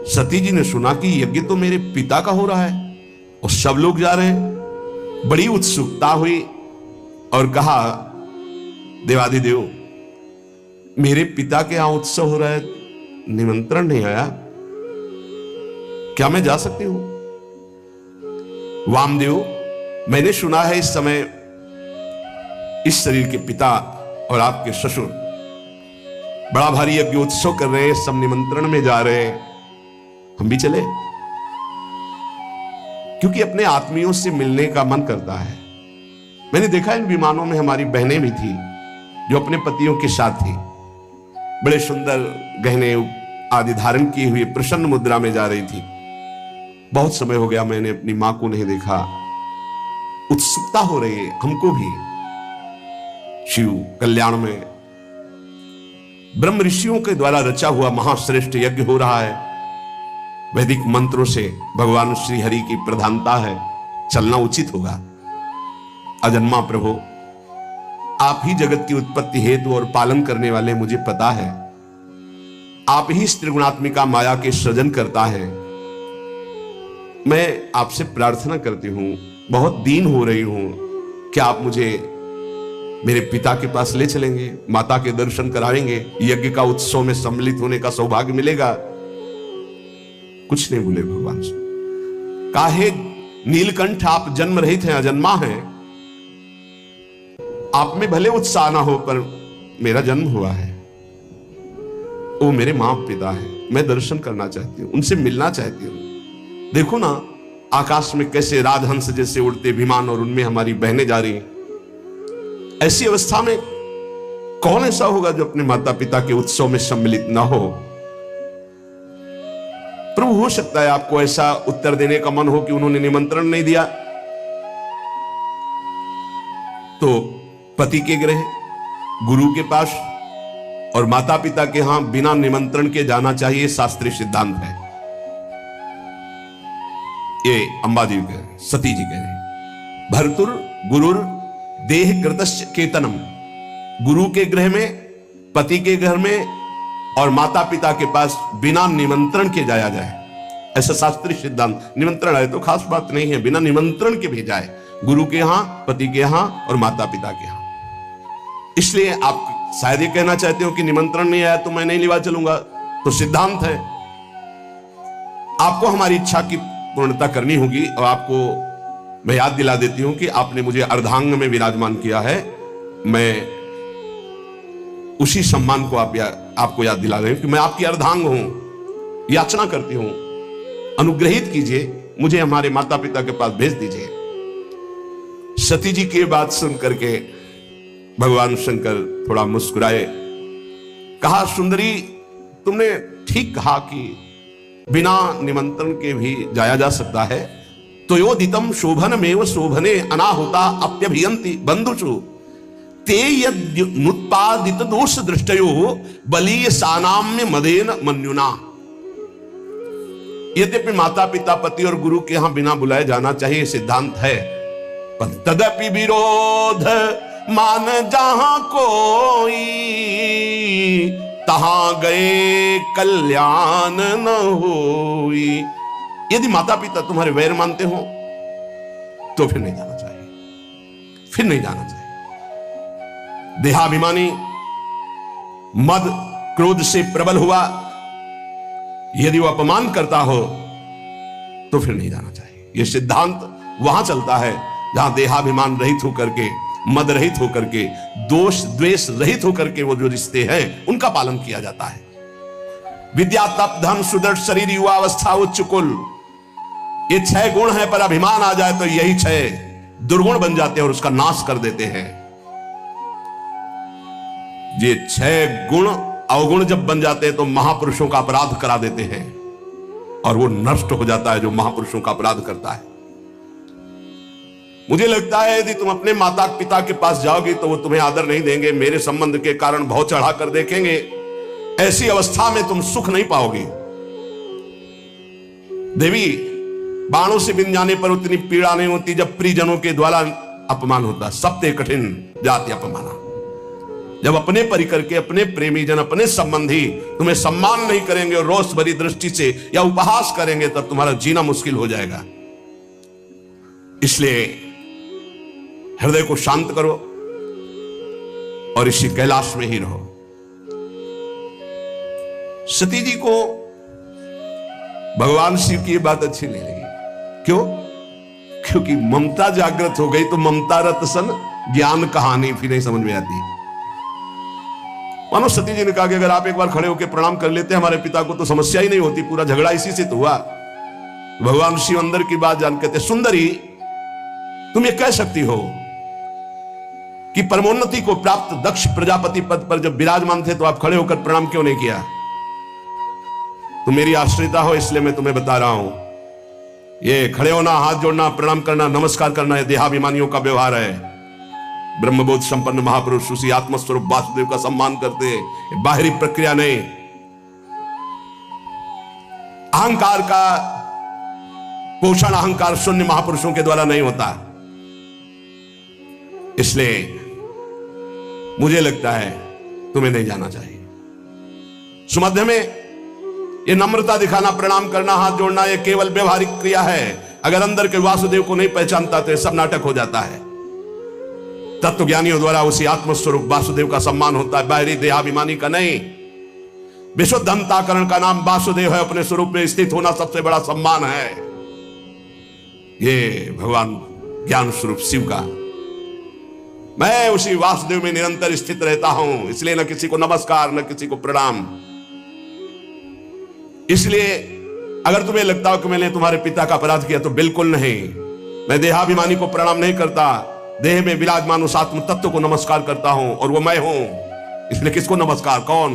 सती जी ने सुना कि यज्ञ तो मेरे पिता का हो रहा है और सब लोग जा रहे हैं। बड़ी उत्सुकता हुई और कहा, देवाधिदेव, मेरे पिता के यहां उत्सव हो रहा है, निमंत्रण नहीं आया, क्या मैं जा सकती हूं? वामदेव, मैंने सुना है इस समय इस शरीर के पिता और आपके ससुर बड़ा भारी यज्ञ उत्सव कर रहे हैं, सब निमंत्रण में जा रहे हैं, हम भी चले? क्योंकि अपने आत्मियों से मिलने का मन करता है। मैंने देखा इन विमानों में हमारी बहनें भी थी जो अपने पतियों के साथ थी, बड़े सुंदर गहने आदि धारण किए हुए प्रसन्न मुद्रा में जा रही थी। बहुत समय हो गया मैंने अपनी मां को नहीं देखा, उत्सुकता हो रही है हमको भी। शिव कल्याण में ब्रह्म ऋषियों के द्वारा रचा हुआ महाश्रेष्ठ यज्ञ हो रहा है, वैदिक मंत्रों से भगवान श्री हरि की प्रधानता है, चलना उचित होगा। अजन्मा प्रभु, आप ही जगत की उत्पत्ति हेतु और पालन करने वाले, मुझे पता है आप ही त्रिगुणात्मिका माया के सृजन करता है। मैं आपसे प्रार्थना करती हूं, बहुत दीन हो रही हूं, क्या आप मुझे मेरे पिता के पास ले चलेंगे, माता के दर्शन कराएंगे, यज्ञ का उत्सव में सम्मिलित होने का सौभाग्य मिलेगा? कुछ नहीं बोले भगवान से। काहे नीलकंठ, आप जन्म रहित हैं, अजन्मा हैं, आप में भले उत्साह ना हो पर मेरा जन्म हुआ है, वो मेरे मां पिता है, मैं दर्शन करना चाहती हूं, उनसे मिलना चाहती हूं। देखो ना आकाश में कैसे राजहंस जैसे उड़ते विमान और उनमें हमारी बहनें जा रही हैं। ऐसी अवस्था में कौन ऐसा होगा जो अपने माता पिता के उत्सव में सम्मिलित ना हो? प्रभु, हो सकता है आपको ऐसा उत्तर देने का मन हो कि उन्होंने निमंत्रण नहीं दिया, तो पति के गृह, गुरु के पास और माता पिता के यहां बिना निमंत्रण के जाना चाहिए, शास्त्रीय सिद्धांत है। ये अंबा जी कह रहे, सती जी कह रहे, भर्तुर गुरुर देह कृतस्य केतनम, गुरु के गृह में, पति के घर में और माता पिता के पास बिना निमंत्रण के जाया जाए, ऐसा शास्त्रीय सिद्धांत। निमंत्रण है तो खास बात नहीं है, बिना निमंत्रण के भेजा है, गुरु के यहां, पति के यहां और माता पिता के यहां। इसलिए आप शायद ये कहना चाहते हो कि निमंत्रण नहीं आया तो मैं नहीं लिवा चलूंगा, तो सिद्धांत है, आपको हमारी इच्छा की पूर्णता करनी होगी। और आपको मैं याद दिला देती हूं कि आपने मुझे अर्धांग में विराजमान किया है, मैं उसी सम्मान को आपको याद दिला रही हूं कि मैं आपकी अर्धांग हूं, याचना करती हूं, अनुग्रहित कीजिए, मुझे हमारे माता पिता के पास भेज दीजिए। सती जी की बात सुन करके भगवान शंकर थोड़ा मुस्कुराए, कहा, सुंदरी, तुमने ठीक कहा कि बिना निमंत्रण के भी जाया जा सकता है। तो योदितम शोभनमेव शोभने अनाहुता अप्यभियंति बंधुषु ते यदुत्पादित दोष दृष्टयो बलीय सानाम्य मदेन मन्युना। यद्यपि माता पिता, पति और गुरु के यहां बिना बुलाए जाना चाहिए, सिद्धांत है, पर तदपि विरोध मान जहां कोई, तहां गए कल्याण न होई। यदि माता पिता तुम्हारे वैर मानते हो तो फिर नहीं जाना चाहिए, फिर नहीं जाना चाहिए। देहाभिमानी मद क्रोध से प्रबल हुआ, यदि वो अपमान करता हो तो फिर नहीं जाना चाहिए। यह सिद्धांत वहां चलता है जहां देहाभिमान रहित होकर के, मद रहित होकर के, दोष द्वेष रहित होकर के वो जो रिश्ते हैं उनका पालन किया जाता है। विद्या, तप, धन, सुदृढ़ शरीर, युवावस्था, उच्च कुल, ये 6 गुण है, पर अभिमान आ जाए तो यही 6 दुर्गुण बन जाते हैं और उसका नाश कर देते हैं। ये 6 गुण अवगुण जब बन जाते हैं तो महापुरुषों का अपराध करा देते हैं और वो नष्ट हो जाता है जो महापुरुषों का अपराध करता है। मुझे लगता है यदि तुम अपने माता पिता के पास जाओगे तो वो तुम्हें आदर नहीं देंगे, मेरे संबंध के कारण बहुत चढ़ा कर देखेंगे। ऐसी अवस्था में तुम सुख नहीं पाओगे। देवी, बाणों से बिन जाने पर उतनी पीड़ा नहीं होती जब प्रियजनों के द्वारा अपमान होता। सप्ते कठिन जाति अपमाना। जब अपने परिकर के, अपने प्रेमी जन, अपने संबंधी तुम्हें सम्मान नहीं करेंगे और रोष भरी दृष्टि से या उपहास करेंगे, तब तुम्हारा जीना मुश्किल हो जाएगा। इसलिए हृदय को शांत करो और इसी कैलाश में ही रहो। सती जी को भगवान शिव की बात अच्छी नहीं लगी। क्यों? क्योंकि ममता जागृत हो गई तो ममता रत सन ज्ञान कहानी फिर नहीं समझ में आती। मानो सती जी ने कहा कि अगर आप एक बार खड़े होकर प्रणाम कर लेते हमारे पिता को तो समस्या ही नहीं होती, पूरा झगड़ा इसी से तो हुआ। भगवान शिव अंदर की बात जान कहते, सुंदरी तुम ये कह सकती हो कि परमोन्नति को प्राप्त दक्ष प्रजापति पद पर जब विराजमान थे तो आप खड़े होकर प्रणाम क्यों नहीं किया? तुम मेरी आश्रिता हो इसलिए मैं तुम्हें बता रहा हूं, ये खड़े होना, हाथ जोड़ना, प्रणाम करना, नमस्कार करना, ये देहाभिमानियों का व्यवहार है। ब्रह्मबोध संपन्न महापुरुष उसी आत्मस्वरूप वासुदेव का सम्मान करते हैं, बाहरी प्रक्रिया नहीं। अहंकार का पोषण अहंकार शून्य महापुरुषों के द्वारा नहीं होता। इसलिए मुझे लगता है तुम्हें नहीं जाना चाहिए। सुमध्य में ये नम्रता दिखाना, प्रणाम करना, हाथ जोड़ना, ये केवल व्यवहारिक क्रिया है। अगर अंदर के वासुदेव को नहीं पहचानता तो ये सब नाटक हो जाता है। तत्वज्ञानियों द्वारा उसी आत्मस्वरूप वासुदेव का सम्मान होता है, बाहरी देहाभिमानी का नहीं। विशुद्ध अंतःकरण का नाम वासुदेव है, अपने स्वरूप में स्थित होना सबसे बड़ा सम्मान है। ये भगवान ज्ञान स्वरूप शिव का, मैं उसी वासुदेव में निरंतर स्थित रहता हूं, इसलिए न किसी को नमस्कार न किसी को प्रणाम। इसलिए अगर तुम्हें लगता हो कि मैंने तुम्हारे पिता का अपराध किया तो बिल्कुल नहीं। मैं देहाभिमानी को प्रणाम नहीं करता, देह में विराजमान उस आत्म तत्व को नमस्कार करता हूं और वो मैं हूं। इसलिए किसको नमस्कार? कौन?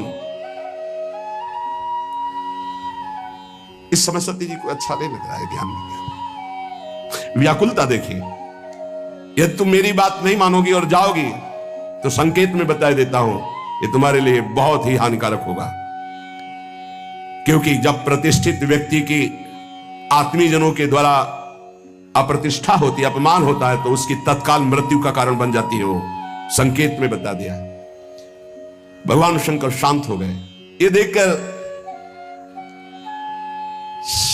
इस समय सती जी को अच्छा नहीं लग रहा है ध्यान में। व्याकुलता देखिए। यदि तुम मेरी बात नहीं मानोगी और जाओगी तो संकेत में बता देता हूं ये तुम्हारे लिए बहुत ही हानिकारक होगा। क्योंकि जब प्रतिष्ठित व्यक्ति की आत्मीजनों के द्वारा अप्रतिष्ठा होती, अपमान होता है, तो उसकी तत्काल मृत्यु का कारण बन जाती है। वो संकेत में बता दिया। भगवान शंकर शांत हो गए। ये देखकर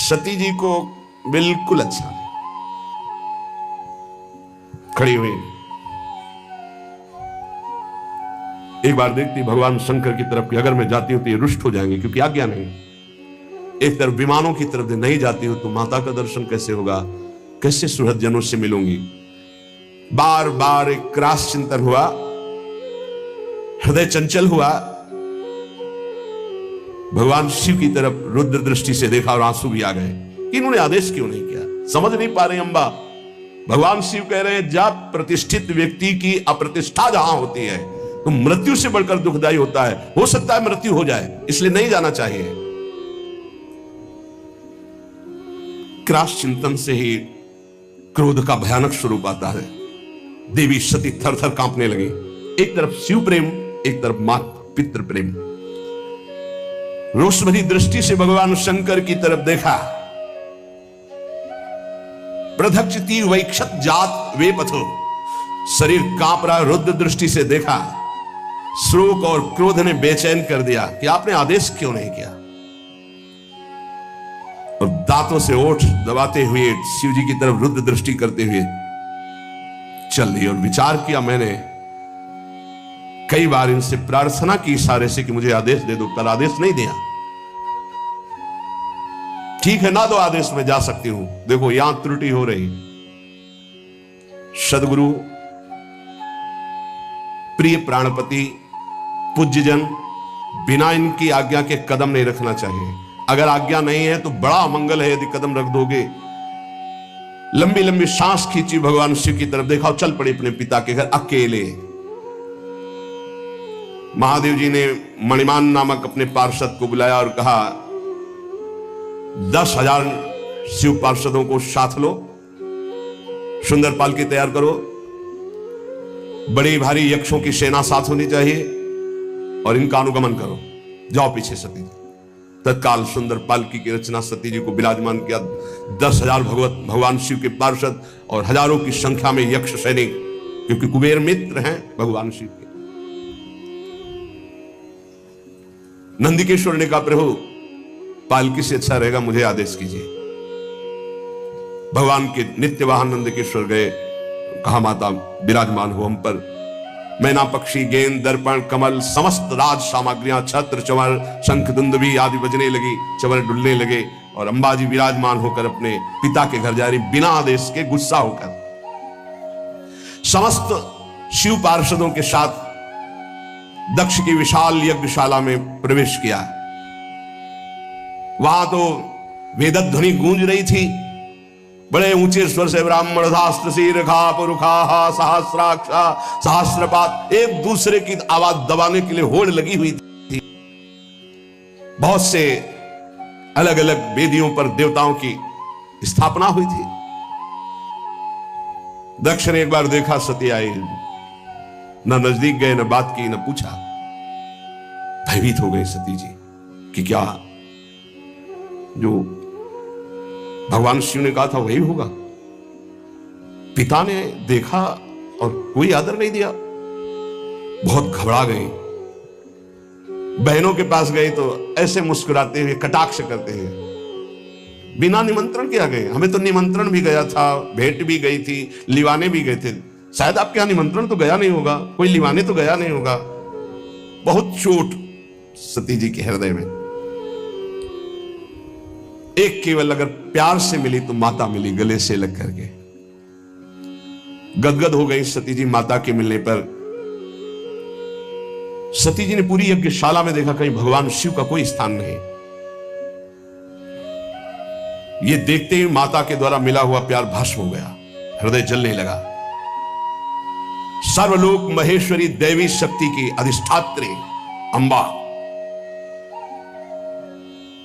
सती जी को बिल्कुल अच्छा नहीं। खड़ी हुई एक बार देखती भगवान शंकर की तरफ कि अगर मैं जाती हूं तो ये रुष्ट हो जाएंगे, क्योंकि आज्ञा नहीं। एक तरफ विमानों की तरफ नहीं जाती हूं तो माता का दर्शन कैसे होगा, कैसे सुहृदजनों से मिलूंगी। बार बार एक क्रास चिंतन हुआ, हृदय चंचल हुआ। भगवान शिव की तरफ रुद्र दृष्टि से देखा और आंसू भी आ गए कि इन्होंने आदेश क्यों नहीं किया। समझ नहीं पा रहे अम्बा। भगवान शिव कह रहे हैं जब प्रतिष्ठित व्यक्ति की अप्रतिष्ठा जहां होती है तो मृत्यु से बढ़कर दुखदायी होता है। हो सकता है मृत्यु हो जाए, इसलिए नहीं जाना चाहिए। क्रास चिंतन से ही क्रोध का भयानक स्वरूप आता है। देवी सती थर थर कांपने लगी। एक तरफ शिव प्रेम, एक तरफ मात पितृ प्रेम। रोष भरी दृष्टि से भगवान शंकर की तरफ देखा। प्रधक्षति वैक्षत जात वे पथो, शरीर कांप रहा। रुद्र दृष्टि से देखा। शोक और क्रोध ने बेचैन कर दिया कि आपने आदेश क्यों नहीं किया। और दांतों से ओठ दबाते हुए शिव जी की तरफ रुद्र दृष्टि करते हुए चल रही। और विचार किया मैंने कई बार इनसे प्रार्थना की इशारे से कि मुझे आदेश दे दो, पर आदेश नहीं दिया। ठीक है ना दो आदेश में जा सकती हूं, देखो यहां त्रुटि हो रही। सदगुरु, प्रिय प्राणपति, पूज्यजन, बिना इनकी आज्ञा के कदम नहीं रखना चाहिए। अगर आज्ञा नहीं है तो बड़ा अमंगल है यदि कदम रख दोगे। लंबी लंबी सांस खींची, भगवान शिव की तरफ देखा और चल पड़े अपने पिता के घर अकेले। महादेव जी ने मणिमान नामक अपने पार्षद को बुलाया और कहा 10,000 शिव पार्षदों को साथ लो, सुंदर पालकी तैयार करो, बड़ी भारी यक्षों की सेना साथ होनी चाहिए और इनका अनुगमन करो। जाओ पीछे सती। तत्काल सुंदर पालकी की रचना सती जी को विराजमान किया। 10,000 भगवान शिव के पार्षद और हजारों की संख्या में यक्ष सैनिक, क्योंकि कुबेर मित्र हैं भगवान शिव के। नंदिकेश्वर ने कहा प्रभु पालकी से अच्छा रहेगा, मुझे आदेश कीजिए। भगवान के नित्य वाहन नंदिकेश्वर गए, कहा माता विराजमान हो हम पर। मैना पक्षी, गेंद, दर्पण, कमल, समस्त राज सामग्रियां, छत्र, चंवर, शंख, दुंदुभी आदि बजने लगी, चंवर डुलने लगे और अंबाजी विराजमान होकर अपने पिता के घर जा रही, बिना आदेश के, गुस्सा होकर। समस्त शिव पार्षदों के साथ दक्ष की विशाल यज्ञशाला में प्रवेश किया। वहां तो वेदध्वनि गूंज रही थी, बड़े ऊंचे स्वर से ब्राह्मण शास्त्र शीर्षा पुरुखा सहस्राक्षा सहस्रपात, एक दूसरे की आवाज दबाने के लिए होड़ लगी हुई थी। बहुत से अलग अलग वेदियों पर देवताओं की स्थापना हुई थी। दक्ष ने एक बार देखा सती आई, न नजदीक गए, न बात की, न पूछा। भयभीत हो गई सती जी कि क्या जो भगवान शिव ने कहा था वही होगा। पिता ने देखा और कोई आदर नहीं दिया, बहुत घबरा गई। बहनों के पास गई तो ऐसे मुस्कुराते हुए कटाक्ष करते हुए, बिना निमंत्रण के आ गए। हमें तो निमंत्रण भी गया था, भेंट भी गई थी, लिवाने भी गए थे, शायद आपके यहां निमंत्रण तो गया नहीं होगा, कोई लिवाने तो गया नहीं होगा। बहुत चोट सती जी के हृदय में। एक केवल अगर प्यार से मिली तो माता मिली, गले से लग करके। गदगद हो गई सती जी माता के मिलने पर। सती जी ने पूरी यज्ञशाला में देखा, कहीं भगवान शिव का कोई स्थान नहीं। ये देखते ही माता के द्वारा मिला हुआ प्यार भस्म हो गया, हृदय जलने लगा। सर्वलोक महेश्वरी देवी शक्ति की अधिष्ठात्री अंबा,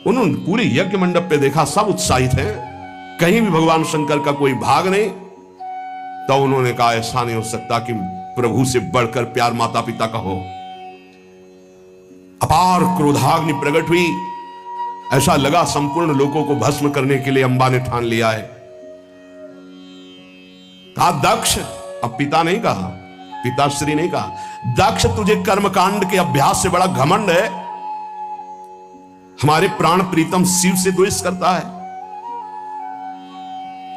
उन्होंने पूरे यज्ञ मंडप पे देखा, सब उत्साहित हैं, कहीं भी भगवान शंकर का कोई भाग नहीं। तो उन्होंने कहा ऐसा नहीं हो सकता कि प्रभु से बढ़कर प्यार माता पिता का हो। अपार क्रोधाग्नि प्रकट हुई, ऐसा लगा संपूर्ण लोगों को भस्म करने के लिए अंबा ने ठान लिया है। कहा दक्ष, अब पिता नहीं कहा, पिताश्री नहीं कहा, दक्ष तुझे कर्मकांड के अभ्यास से बड़ा घमंड है, हमारे प्राण प्रीतम शिव से द्वेष करता है।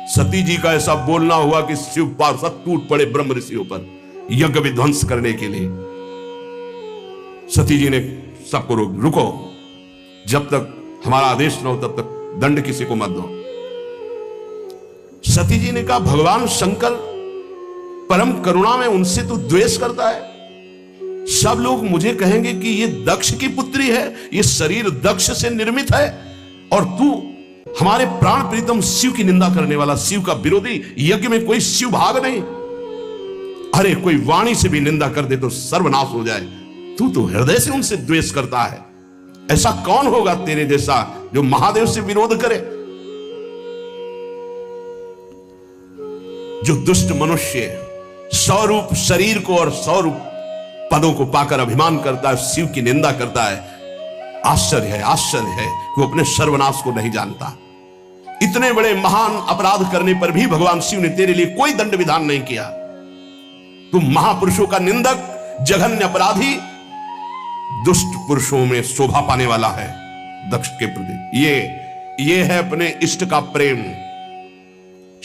सती जी का ऐसा बोलना हुआ कि शिव पार्षद टूट पड़े ब्रह्म ऋषियों पर यज्ञ विध्वंस करने के लिए। सती जी ने सबको रुको, जब तक हमारा आदेश न हो तब तक दंड किसी को मत दो। सती जी ने कहा भगवान शंकर परम करुणा में, उनसे तू द्वेष करता है। सब लोग मुझे कहेंगे कि ये दक्ष की पुत्री है, ये शरीर दक्ष से निर्मित है, और तू हमारे प्राण प्रीतम शिव की निंदा करने वाला, शिव का विरोधी, यज्ञ में कोई शिव भाग नहीं। अरे कोई वाणी से भी निंदा कर दे तो सर्वनाश हो जाए, तू तो हृदय से उनसे द्वेष करता है। ऐसा कौन होगा तेरे जैसा जो महादेव से विरोध करे। जो दुष्ट मनुष्य स्वरूप शरीर को और स्वरूप पदों को पाकर अभिमान करता है, शिव की निंदा करता है, आश्चर्य है कि वो अपने सर्वनाश को नहीं जानता। इतने बड़े महान अपराध करने पर भी भगवान शिव ने तेरे लिए कोई दंड विधान नहीं किया। तुम महापुरुषों का निंदक, जघन्य अपराधी, दुष्ट पुरुषों में शोभा पाने वाला है दक्ष के प्रति। ये है अपने इष्ट का प्रेम,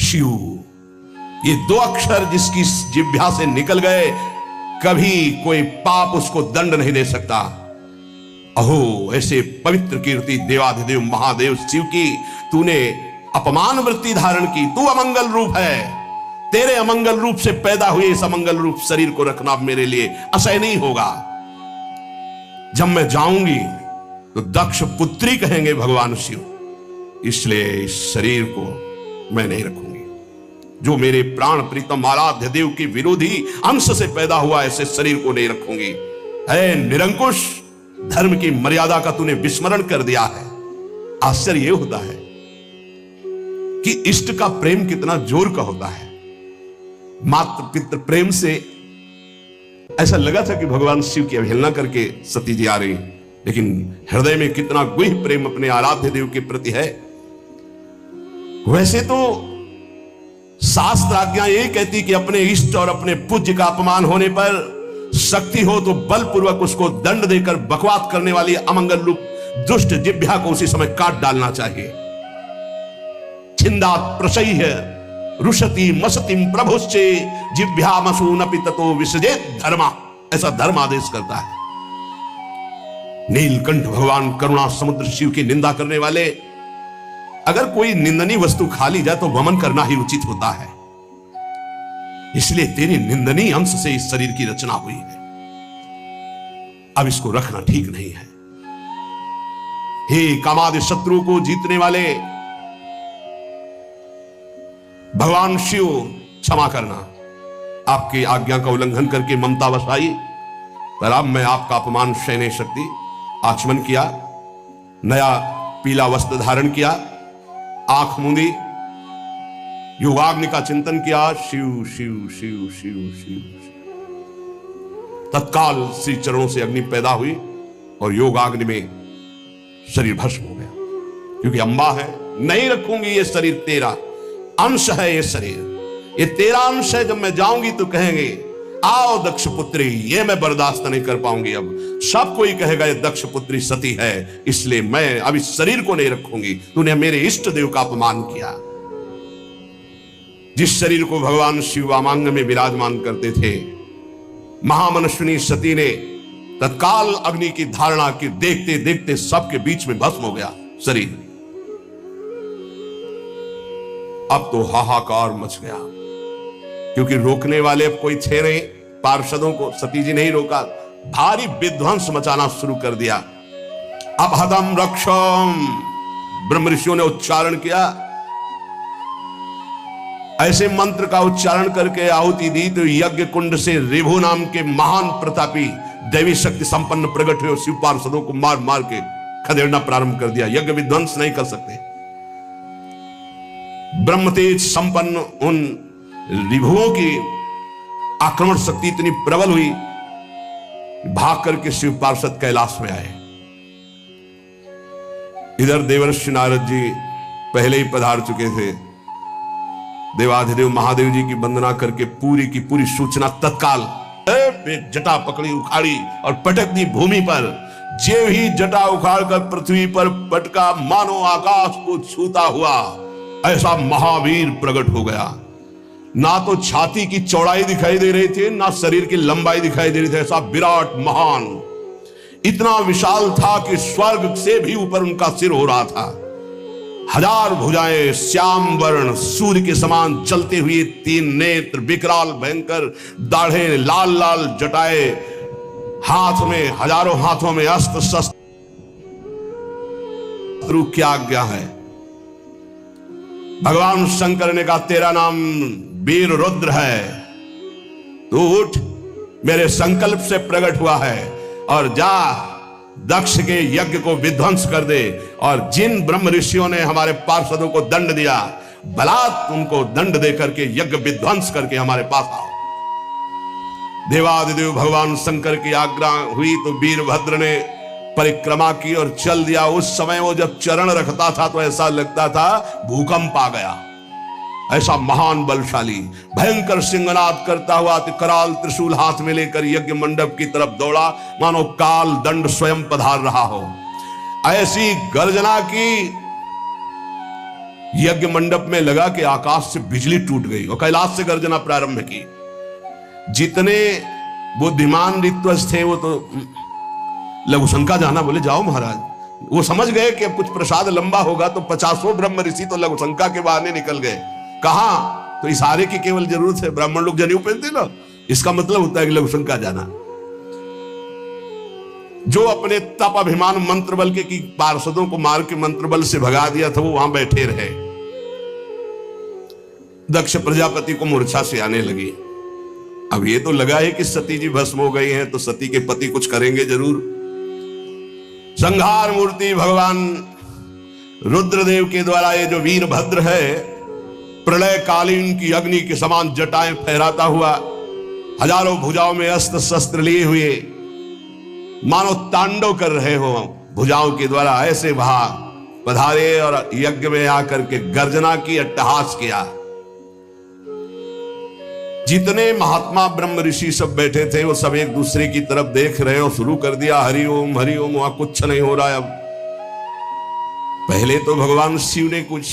शिव। ये दो अक्षर जिसकी जिह्वा से निकल गए, कभी कोई पाप उसको दंड नहीं दे सकता। अहो ऐसे पवित्र कीर्ति देवाधिदेव महादेव शिव की तूने अपमान वृत्ति धारण की। तू अमंगल रूप है, तेरे अमंगल रूप से पैदा हुए इस अमंगल रूप शरीर को रखना मेरे लिए असह्य नहीं होगा। जब मैं जाऊंगी तो दक्ष पुत्री कहेंगे भगवान शिव, इसलिए इस शरीर को मैं नहीं रखूंगी। जो मेरे प्राण प्रीतम आराध्य देव के विरोधी अंश से पैदा हुआ, ऐसे शरीर को नहीं रखूंगी। है निरंकुश, धर्म की मर्यादा का तूने विस्मरण कर दिया है। आश्चर्य यह होता है कि इष्ट का प्रेम कितना जोर का होता है। मात्र पितृ प्रेम से ऐसा लगा था कि भगवान शिव की अवहेलना करके सती जी आ रही, लेकिन हृदय में कितना गुह प्रेम अपने आराध्य देव के प्रति है। वैसे तो शास्त्र आज्ञा यही कहती कि अपने इष्ट और अपने पूज्य का अपमान होने पर शक्ति हो तो बलपूर्वक उसको दंड देकर बकवाद करने वाली अमंगल रूप दुष्ट जिह्वा को उसी समय काट डालना चाहिए। छिंदात प्रसह्य रुषति मसतिम प्रभुश्चे जिह्वामसूनपि ततो विसजेत धर्मा, ऐसा धर्म आदेश करता है। नीलकंठ भगवान करुणा समुद्र शिव की निंदा करने वाले, अगर कोई निंदनीय वस्तु खा ली जाए तो वमन करना ही उचित होता है। इसलिए तेरी निंदनीय अंश से इस शरीर की रचना हुई है, अब इसको रखना ठीक नहीं है। हे कामादि शत्रु को जीतने वाले भगवान शिव, क्षमा करना, आपकी आज्ञा का उल्लंघन करके ममता वसाई, पर अब मैं आपका अपमान सह नहीं सकती। आचमन किया, नया पीला वस्त्र धारण किया, आंख मूंदी, योगाग्नि का चिंतन किया, शिव शिव शिव शिव शिव। तत्काल श्री चरणों से अग्नि पैदा हुई और योगाग्नि में शरीर भस्म हो गया। क्योंकि अंबा है, नहीं रखूंगी ये शरीर, तेरा अंश है ये शरीर, ये तेरा अंश है। जब मैं जाऊंगी तो कहेंगे आओ दक्ष पुत्री, ये मैं बर्दाश्त नहीं कर पाऊंगी। अब सब कोई कहेगा ये दक्ष पुत्री सती है, इसलिए मैं अब इस शरीर को नहीं रखूंगी। तूने मेरे इष्ट देव का अपमान किया। जिस शरीर को भगवान शिव वामांग में विराजमान करते थे, महामनस्विनी सती ने तत्काल अग्नि की धारणा की, देखते देखते सबके बीच में भस्म हो गया शरीर। अब तो हाहाकार मच गया, क्योंकि रोकने वाले अब कोई थे नहीं। पार्षदों को सती जी ने ही रोका, भारी विध्वंस मचाना शुरू कर दिया। अब हदम रक्षम ब्रह्म ऋषियों ने उच्चारण किया, ऐसे मंत्र का उच्चारण करके आहुति दी तो यज्ञ कुंड से रिभु नाम के महान प्रतापी दैवी शक्ति संपन्न प्रकट हुए और शिव पार्षदों को मार मार के खदेड़ना प्रारंभ कर दिया। यज्ञ विध्वंस नहीं कर सकते। ब्रह्म तेज संपन्न उन रिभुओं की आक्रमण शक्ति इतनी प्रबल हुई, भाग करके शिव पार्षद कैलाश में आए। इधर देवर्षि नारद जी पहले ही पधार चुके थे। देवाधिदेव महादेव जी की वंदना करके पूरी की पूरी सूचना तत्काल जटा पकड़ी, उखाड़ी और पटक दी भूमि पर। जे ही जटा उखाड़ कर पृथ्वी पर पटका, मानो आकाश को छूता हुआ ऐसा महावीर प्रकट हो गया। ना तो छाती की चौड़ाई दिखाई दे रही थी, ना शरीर की लंबाई दिखाई दे रही थी। ऐसा विराट महान, इतना विशाल था कि स्वर्ग से भी ऊपर उनका सिर हो रहा था। हजार भुजाएं, श्याम वर्ण, सूर्य के समान चलते हुए तीन नेत्र, विकराल भयंकर दाढ़े, लाल लाल जटाए, हाथ में हजारों हाथों में अस्त्र शस्त्र। क्या आज्ञा है? भगवान शंकर ने कहा तेरा नाम वीर रुद्र है, तू उठ, मेरे संकल्प से प्रकट हुआ है, और जा दक्ष के यज्ञ को विध्वंस कर दे। और जिन ब्रह्म ऋषियों ने हमारे पार्षदों को दंड दिया, बलात् उनको दंड देकर के यज्ञ विध्वंस करके हमारे पास आओ। देवादिदेव भगवान शंकर की आज्ञा हुई तो वीरभद्र ने परिक्रमा की और चल दिया। उस समय वो जब चरण रखता था तो ऐसा लगता था भूकंप आ गया। ऐसा महान बलशाली भयंकर सिंहनाद करता हुआ कराल त्रिशूल हाथ में लेकर यज्ञ मंडप की तरफ दौड़ा, मानो काल दंड स्वयं पधार रहा हो। ऐसी गर्जना की यज्ञ मंडप में लगा कि आकाश से बिजली टूट गई और कैलाश से गर्जना प्रारंभ की। जितने बुद्धिमान ऋत्वज थे वो तो लघुशंका जाना, बोले जाओ महाराज। वो समझ गए कि अब कुछ प्रसाद लंबा होगा तो 50 ब्रह्म ऋषि तो लघुशंका के बहाने निकल गए। कहां? तो इशारे की केवल जरूरत है। ब्राह्मण लोग जनेऊ पहनते ना, इसका मतलब होता है कि लघुशंका जाना। जो अपने तप अभिमान मंत्र बल के की पार्षदों को मार के मंत्र बल से भगा दिया था, वो वहां बैठे रहे। दक्ष प्रजापति को मूर्छा से आने लगी। अब ये तो लगा है कि सती जी भस्म हो गई हैं, तो सती के पति कुछ करेंगे जरूर। संहार मूर्ति भगवान रुद्रदेव के द्वारा ये जो वीरभद्र है, प्रलय कालीन की अग्नि के समान जटाएं फहराता हुआ, हजारों भुजाओं में अस्त्र शस्त्र लिए हुए, मानो तांडव कर रहे हो भुजाओं के द्वारा, ऐसे वहां पधारे और यज्ञ में आकर के गर्जना की, अट्टहास किया। जितने महात्मा ब्रह्म ऋषि सब बैठे थे वो सब एक दूसरे की तरफ देख रहे और शुरू कर दिया हरिओम हरिओम। वहां कुछ नहीं हो रहा है। अब पहले तो भगवान शिव ने कुछ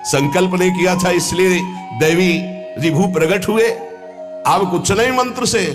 संकल्प नहीं किया था, इसलिए दैवी रिभु प्रकट हुए। अब कुछ नहीं मंत्र से